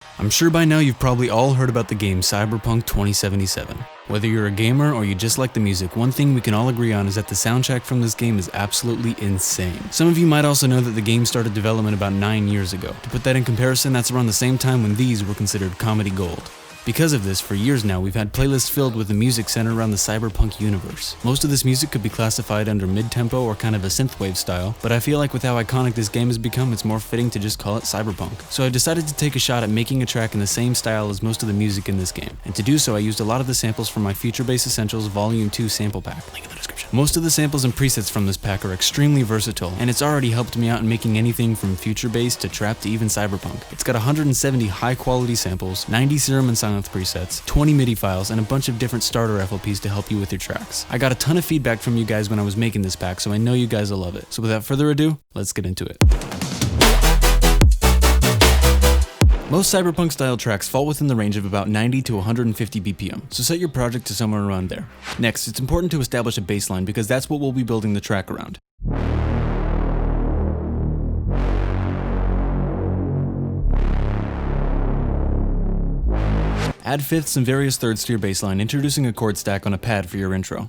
I'm sure by now you've probably all heard about the game Cyberpunk 2077. Whether you're a gamer or you just like the music, one thing we can all agree on is that the soundtrack from this game is absolutely insane. Some of you might also know that the game started development about 9 years ago. To put that in comparison, that's around the same time when these were considered comedy gold. Because of this, for years now, we've had playlists filled with the music centered around the Cyberpunk universe. Most of this music could be classified under mid-tempo or kind of a synthwave style, but I feel like with how iconic this game has become, it's more fitting to just call it Cyberpunk. So I decided to take a shot at making a track in the same style as most of the music in this game. And to do so, I used a lot of the samples from my Future Bass Essentials Volume 2 sample pack. Link in the description. Most of the samples and presets from this pack are extremely versatile, and it's already helped me out in making anything from future bass to trap to even cyberpunk. It's got 170 high-quality samples, 90 Serum and Sylenth presets, 20 Midi files, and a bunch of different starter FLPs to help you with your tracks. I got a ton of feedback from you guys when I was making this pack, so I know you guys will love it. So without further ado, let's get into it. Most cyberpunk style tracks fall within the range of about 90 to 150 BPM, so set your project to somewhere around there. Next, it's important to establish a baseline because that's what we'll be building the track around. Add fifths and various thirds to your bassline, introducing a chord stack on a pad for your intro.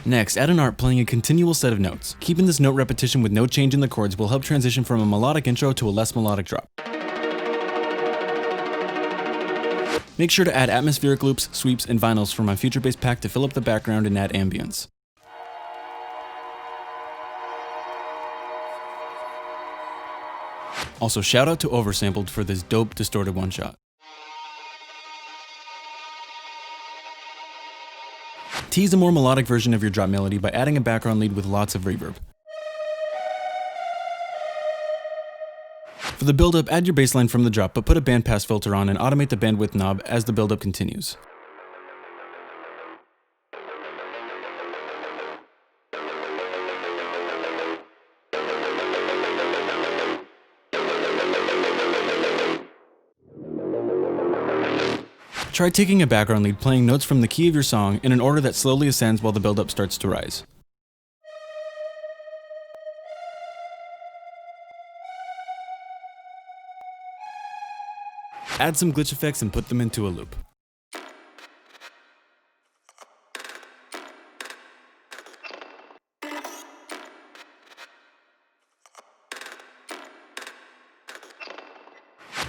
Next, add an ARP playing a continual set of notes. Keeping this note repetition with no change in the chords will help transition from a melodic intro to a less melodic drop. Make sure to add atmospheric loops, sweeps, and vinyls from my Future Bass pack to fill up the background and add ambience. Also, shout out to Oversampled for this dope distorted one-shot. Tease a more melodic version of your drop melody by adding a background lead with lots of reverb. For the build-up, add your bassline from the drop, but put a bandpass filter on and automate the bandwidth knob as the build-up continues. Try taking a background lead playing notes from the key of your song in an order that slowly ascends while the build-up starts to rise. Add some glitch effects and put them into a loop.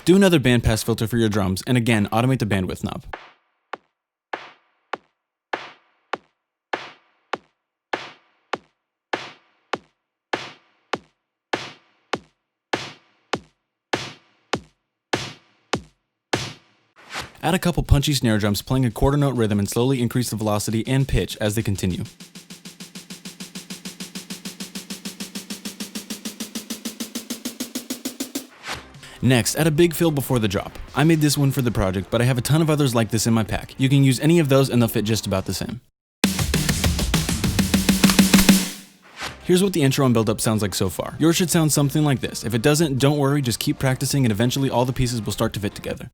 Do another bandpass filter for your drums, and again, automate the bandwidth knob. Add a couple punchy snare drums playing a quarter note rhythm and slowly increase the velocity and pitch as they continue. Next, add a big fill before the drop. I made this one for the project, but I have a ton of others like this in my pack. You can use any of those and they'll fit just about the same. Here's what the intro and build-up sounds like so far. Yours should sound something like this. If it doesn't, don't worry, just keep practicing and eventually all the pieces will start to fit together.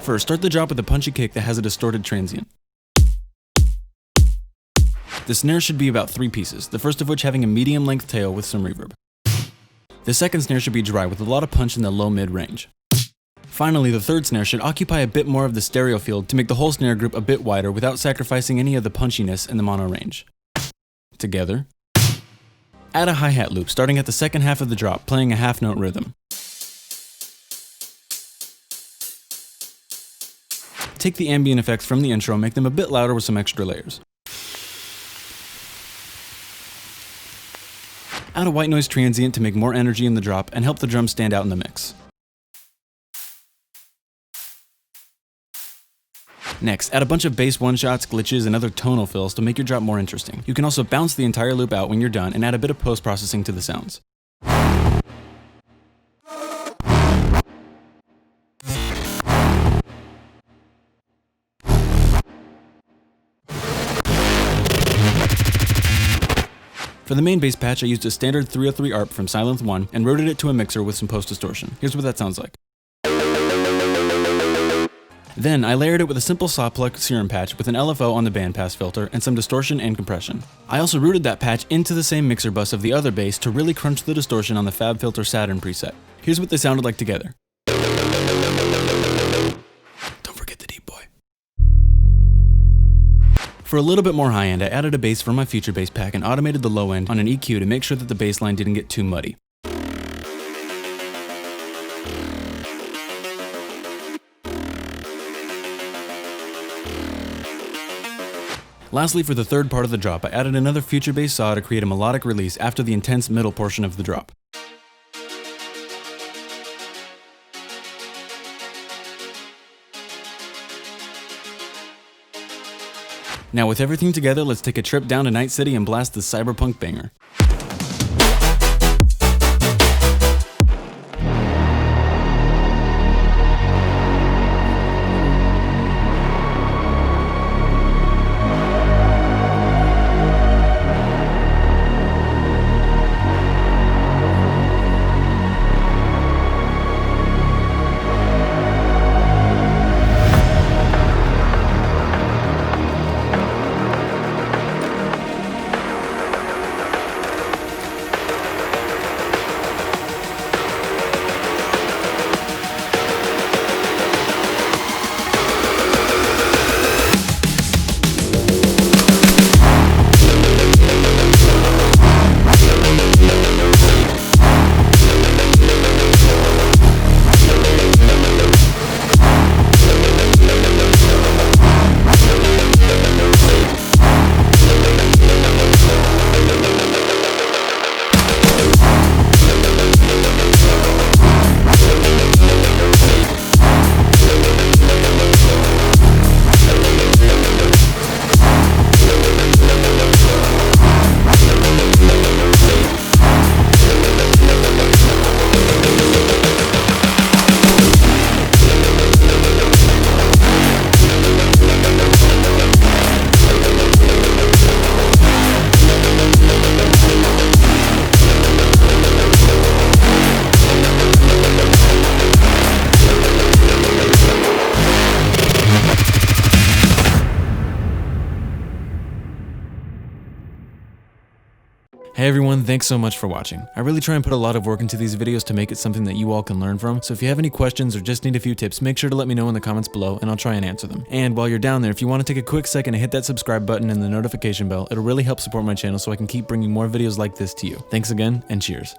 First, start the drop with a punchy kick that has a distorted transient. The snare should be about 3 pieces, the first of which having a medium length tail with some reverb. The second snare should be dry with a lot of punch in the low-mid range. Finally, the third snare should occupy a bit more of the stereo field to make the whole snare group a bit wider without sacrificing any of the punchiness in the mono range. Together. Add a hi-hat loop starting at the second half of the drop, playing a half-note rhythm. Take the ambient effects from the intro and make them a bit louder with some extra layers. Add a white noise transient to make more energy in the drop and help the drum stand out in the mix. Next, add a bunch of bass one-shots, glitches, and other tonal fills to make your drop more interesting. You can also bounce the entire loop out when you're done and add a bit of post-processing to the sounds. For the main bass patch, I used a standard 303 ARP from Sylenth 1 and routed it to a mixer with some post-distortion. Here's what that sounds like. Then, I layered it with a simple saw-pluck serum patch with an LFO on the bandpass filter and some distortion and compression. I also routed that patch into the same mixer bus of the other bass to really crunch the distortion on the FabFilter Saturn preset. Here's what they sounded like together. Don't forget the deep boy. For a little bit more high-end, I added a bass from my Future Bass pack and automated the low end on an EQ to make sure that the bass line didn't get too muddy. Lastly, for the third part of the drop, I added another Future Bass saw to create a melodic release after the intense middle portion of the drop. Now with everything together, let's take a trip down to Night City and blast this Cyberpunk banger. Hey everyone, thanks so much for watching. I really try and put a lot of work into these videos to make it something that you all can learn from, so if you have any questions or just need a few tips, make sure to let me know in the comments below and I'll try and answer them. And while you're down there, if you want to take a quick second to hit that subscribe button and the notification bell, it'll really help support my channel so I can keep bringing more videos like this to you. Thanks again, and cheers.